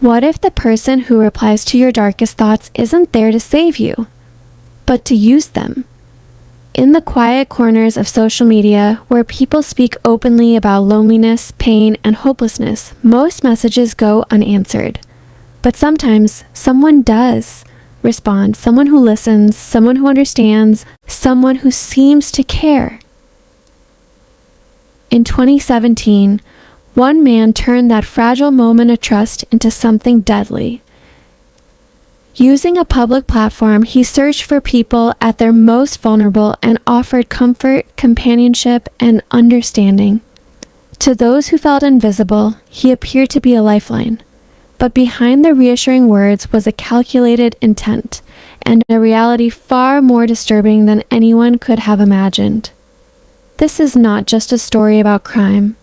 What if the person who replies to your darkest thoughts isn't there to save you, but to use them? In the quiet corners of social media, where people speak openly about loneliness, pain, and hopelessness, most messages go unanswered. But sometimes, someone does respond. Someone who listens, someone who understands, someone who seems to care. In 2017, one man turned that fragile moment of trust into something deadly. Using a public platform, he searched for people at their most vulnerable and offered comfort, companionship, and understanding. To those who felt invisible, he appeared to be a lifeline. But behind the reassuring words was a calculated intent, and a reality far more disturbing than anyone could have imagined. This is not just a story about crime.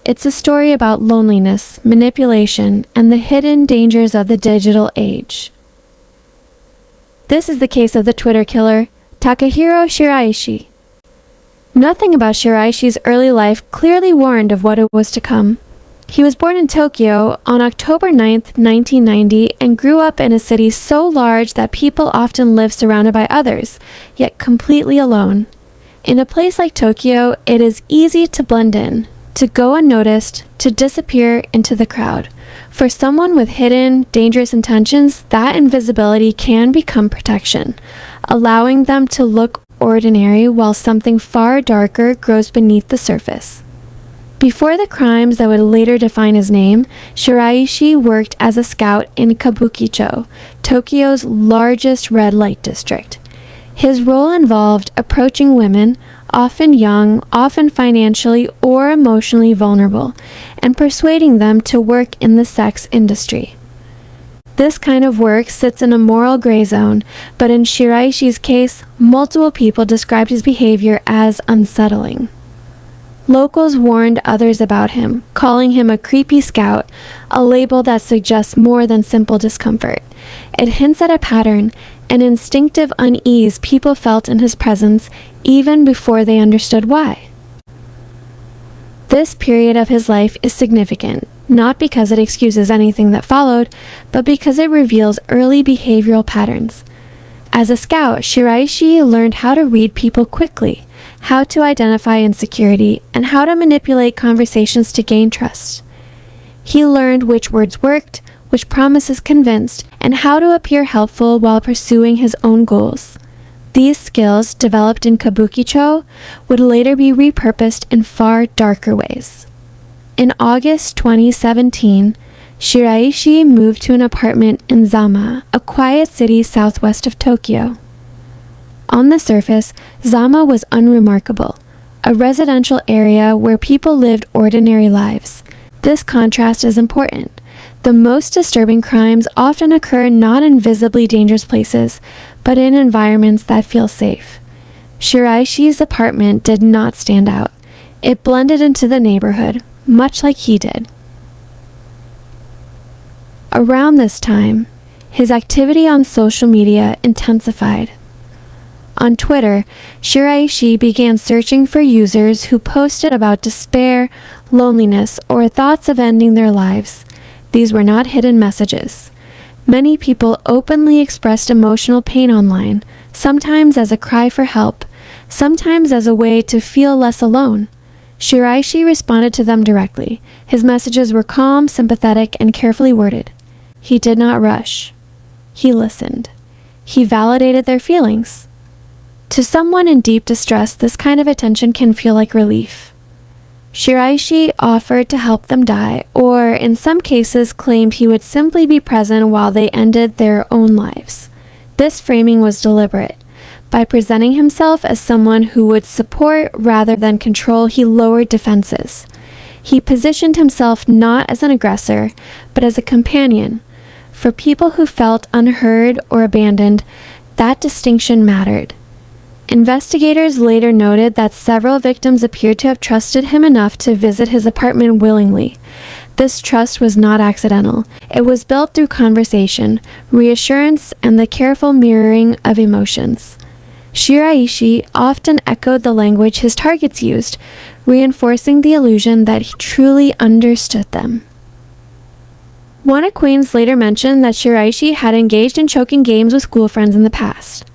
It's a story about loneliness, manipulation, and the hidden dangers of the digital age. This is the case of the Twitter killer, Takahiro Shiraishi. Nothing about Shiraishi's early life clearly warned of what was to come. He was born in Tokyo on October 9, 1990, and grew up in a city so large that people often live surrounded by others, yet completely alone. In a place like Tokyo, it is easy to blend in, to go unnoticed, to disappear into the crowd. For someone with hidden, dangerous intentions, that invisibility can become protection, allowing them to look ordinary while something far darker grows beneath the surface. Before the crimes that would later define his name, Shiraishi worked as a scout in Kabukicho, Tokyo's largest red light district. His role involved approaching women, often young, often financially or emotionally vulnerable, and persuading them to work in the sex industry. This kind of work sits in a moral gray zone, but in Shiraishi's case, multiple people described his behavior as unsettling. Locals warned others about him, calling him a creepy scout, a label that suggests more than simple discomfort. It hints at a pattern, an instinctive unease people felt in his presence even before they understood why. This period of his life is significant, not because it excuses anything that followed, but because it reveals early behavioral patterns. As a scout, Shiraishi learned how to read people quickly, how to identify insecurity, and how to manipulate conversations to gain trust. He learned which words worked, which promises convinced, and how to appear helpful while pursuing his own goals. These skills, developed in Kabukicho, would later be repurposed in far darker ways. In August 2017, Shiraishi moved to an apartment in Zama, a quiet city southwest of Tokyo. On the surface, Zama was unremarkable, a residential area where people lived ordinary lives. This contrast is important. The most disturbing crimes often occur not in visibly dangerous places, but in environments that feel safe. Shiraishi's apartment did not stand out. It blended into the neighborhood, much like he did. Around this time, his activity on social media intensified. On Twitter, Shiraishi began searching for users who posted about despair, loneliness, or thoughts of ending their lives. These were not hidden messages. Many people openly expressed emotional pain online, sometimes as a cry for help, sometimes as a way to feel less alone. Shiraishi responded to them directly. His messages were calm, sympathetic, and carefully worded. He did not rush. He listened. He validated their feelings. To someone in deep distress, this kind of attention can feel like relief. Shiraishi offered to help them die, or in some cases claimed he would simply be present while they ended their own lives. This framing was deliberate. By presenting himself as someone who would support rather than control, he lowered defenses. He positioned himself not as an aggressor, but as a companion. For people who felt unheard or abandoned, that distinction mattered. Investigators later noted that several victims appeared to have trusted him enough to visit his apartment willingly. This trust was not accidental. It was built through conversation, reassurance, and the careful mirroring of emotions. Shiraishi often echoed the language his targets used, reinforcing the illusion that he truly understood them. One acquaintance later mentioned that Shiraishi had engaged in choking games with school friends in the past.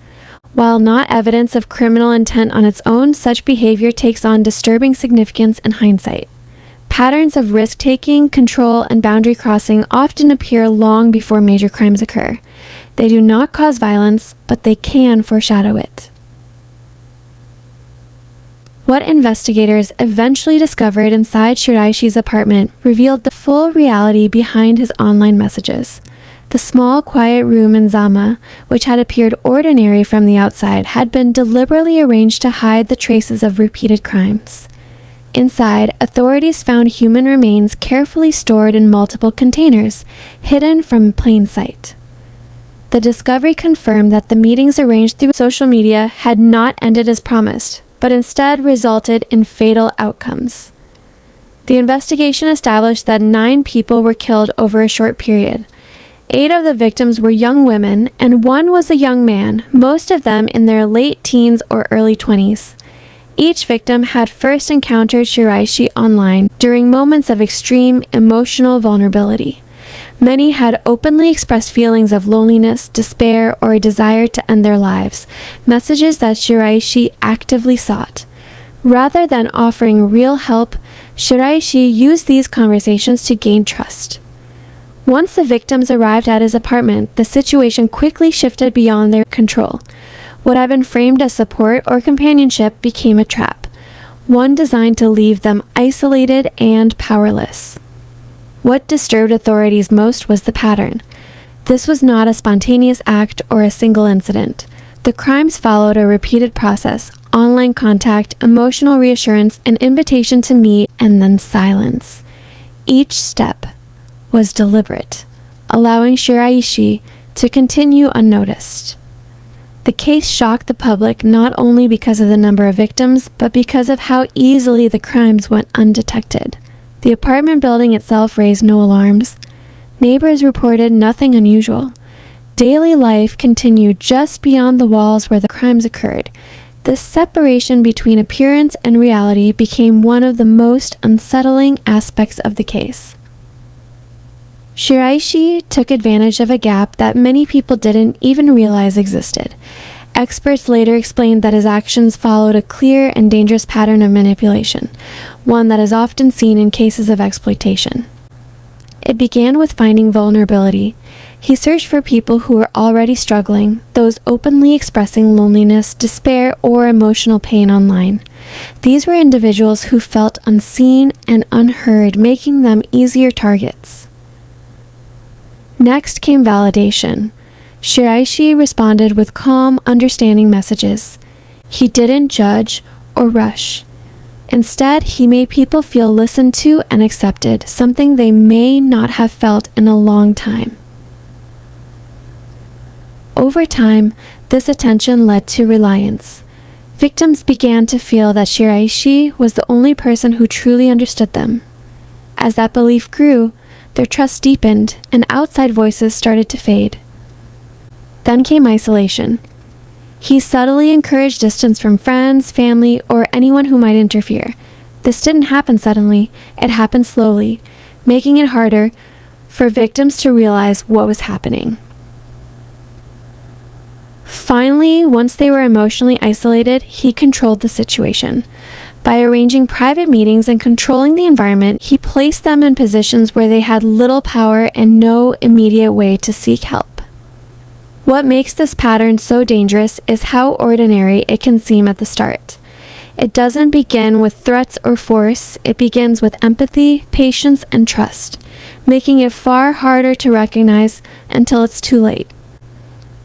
While not evidence of criminal intent on its own, such behavior takes on disturbing significance in hindsight. Patterns of risk-taking, control, and boundary crossing often appear long before major crimes occur. They do not cause violence, but they can foreshadow it. What investigators eventually discovered inside Shiraishi's apartment revealed the full reality behind his online messages. The small, quiet room in Zama, which had appeared ordinary from the outside, had been deliberately arranged to hide the traces of repeated crimes. Inside, authorities found human remains carefully stored in multiple containers, hidden from plain sight. The discovery confirmed that the meetings arranged through social media had not ended as promised, but instead resulted in fatal outcomes. The investigation established that 9 people were killed over a short period. 8 of the victims were young women, and 1 was a young man, most of them in their late teens or early 20s. Each victim had first encountered Shiraishi online during moments of extreme emotional vulnerability. Many had openly expressed feelings of loneliness, despair, or a desire to end their lives, messages that Shiraishi actively sought. Rather than offering real help, Shiraishi used these conversations to gain trust. Once the victims arrived at his apartment, the situation quickly shifted beyond their control. What had been framed as support or companionship became a trap, one designed to leave them isolated and powerless. What disturbed authorities most was the pattern. This was not a spontaneous act or a single incident. The crimes followed a repeated process: online contact, emotional reassurance, an invitation to meet, and then silence. Each step was deliberate, allowing Shiraishi to continue unnoticed. The case shocked the public not only because of the number of victims, but because of how easily the crimes went undetected. The apartment building itself raised no alarms. Neighbors reported nothing unusual. Daily life continued just beyond the walls where the crimes occurred. This separation between appearance and reality became one of the most unsettling aspects of the case. Shiraishi took advantage of a gap that many people didn't even realize existed. Experts later explained that his actions followed a clear and dangerous pattern of manipulation, one that is often seen in cases of exploitation. It began with finding vulnerability. He searched for people who were already struggling, those openly expressing loneliness, despair, or emotional pain online. These were individuals who felt unseen and unheard, making them easier targets. Next came validation. Shiraishi responded with calm, understanding messages. He didn't judge or rush. Instead, he made people feel listened to and accepted, something they may not have felt in a long time. Over time, this attention led to reliance. Victims began to feel that Shiraishi was the only person who truly understood them. As that belief grew, their trust deepened, and outside voices started to fade. Then came isolation. He subtly encouraged distance from friends, family, or anyone who might interfere. This didn't happen suddenly, it happened slowly, making it harder for victims to realize what was happening. Finally, once they were emotionally isolated, he controlled the situation. By arranging private meetings and controlling the environment, he placed them in positions where they had little power and no immediate way to seek help. What makes this pattern so dangerous is how ordinary it can seem at the start. It doesn't begin with threats or force, it begins with empathy, patience, and trust, making it far harder to recognize until it's too late.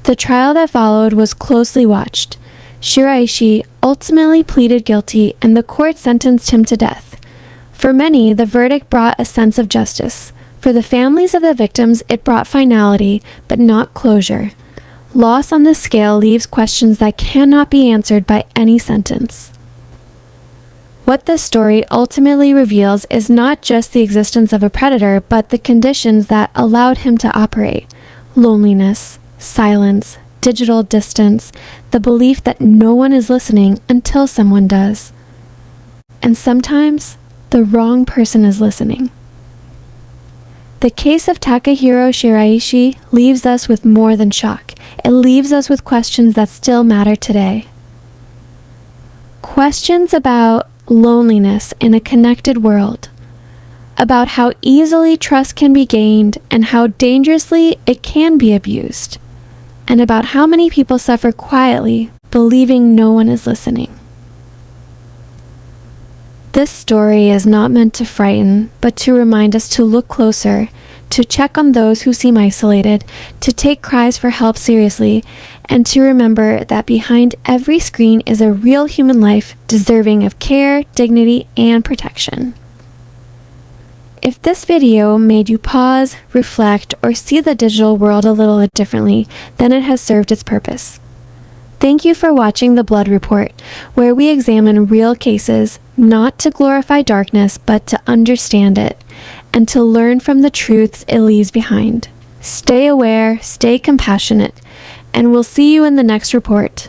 The trial that followed was closely watched. Shiraishi ultimately pleaded guilty, and the court sentenced him to death. For many, the verdict brought a sense of justice. For the families of the victims, it brought finality, but not closure. Loss on this scale leaves questions that cannot be answered by any sentence. What this story ultimately reveals is not just the existence of a predator, but the conditions that allowed him to operate: loneliness, silence, digital distance, the belief that no one is listening until someone does. And sometimes, the wrong person is listening. The case of Takahiro Shiraishi leaves us with more than shock. It leaves us with questions that still matter today. Questions about loneliness in a connected world, about how easily trust can be gained and how dangerously it can be abused, and about how many people suffer quietly, believing no one is listening. This story is not meant to frighten, but to remind us to look closer, to check on those who seem isolated, to take cries for help seriously, and to remember that behind every screen is a real human life deserving of care, dignity, and protection. If this video made you pause, reflect, or see the digital world a little differently, then it has served its purpose. Thank you for watching The Blood Report, where we examine real cases, not to glorify darkness, but to understand it, and to learn from the truths it leaves behind. Stay aware, stay compassionate, and we'll see you in the next report.